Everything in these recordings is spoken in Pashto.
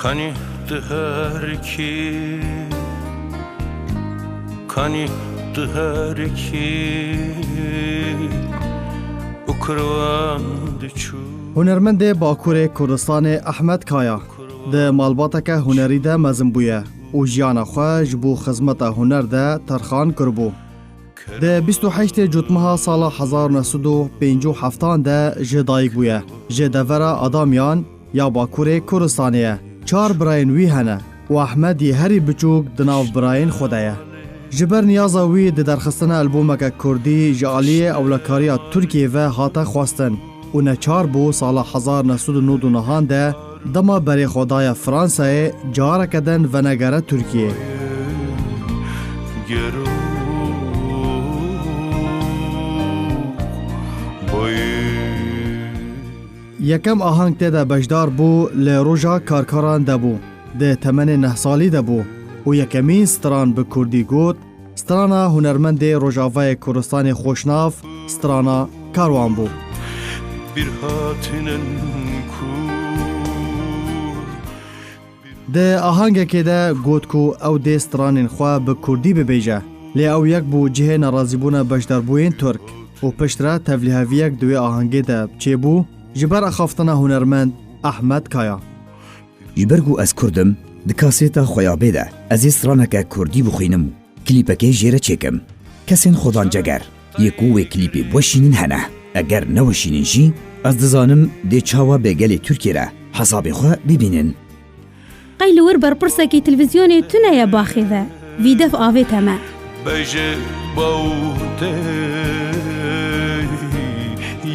Kani dherki Kani dherki Ukravand çu هنرمند باکور کردستان احمد کایا ده مالباتک هنری ده مزن بویه و جیان خواه جبو خدمت هنر ده ترخان کربو. ده 28 جوتمها سال 1957 ده جدایک بویه. جدورا آدامیان یا باکور کردستانیه. 4 براین وی هنه و احمدی هری بچوک دناو براین خودایه. جبر نیازا وی ده درخستن البومک کردی جعالی اولکاریا ترکیه و هاتا خواستن. و نچار بو سال 1999 ده دما بری خدای فرانسه جاره کدن و نگره ترکیه. یکم آهنگ ده بجدار بو لروژا کارکاران ده بو ده تمن 9 سالی ده بو و یکمین ستران به کردی گوت سترانا هنرمند روژاوای کردستان خوشناف سترانا کاروان بو. Bir hatinen ده آهنگ که ده گوت کو او ده سترانین خواه به کردی ببیجه لی او یک بو جه نرازیبون بجدار بوین ترک و پشتره تفلیه یک دوی آهنگ ده چه بو جبر اخافتنا هنرمند احمد کایا. جبرگو از کردم دکاسیتا خویا بیده از استرانک کردی بخوینم کلیپکی جیره چکم کسین خودان جگر یکو و کلیپی بوشینین هنه اگر نوشینین جی از دزانم دی چاوا بگلی ترکی را حساب خواه ببینن. قیل ور برپرسکی تلویزیونی تونه یا باخیده ویدف آوه تمه Bece baude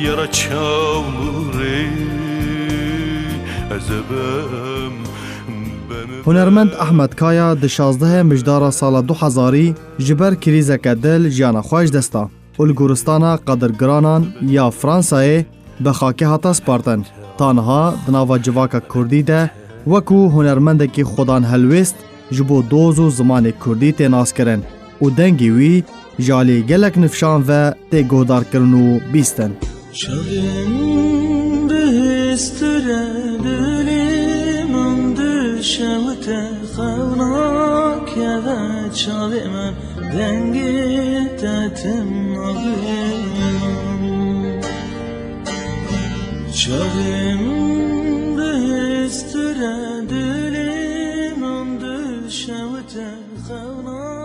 Yara çavure Ezebem هنرمند احمد کایا ده 16 مجدار سال 2000 جبر کریزک دل جیانا خوش دستا الگورستانا قدرگرانان یا فرانسای به خاکی هاتا سپارتن تانها دناوا جواکا کردی ده وکو هنرمند که خودان هلویست جبو دوزو زمان کردی تیناس کرن و دنگی وی جالی گلک نفشان و تی گودار کرنو بیستن. شغم بهستره دلیم انده شوته خوناک یوه چاوه من دنگی تتم نبیم شغم بهستره دلیم انده شوته خوناک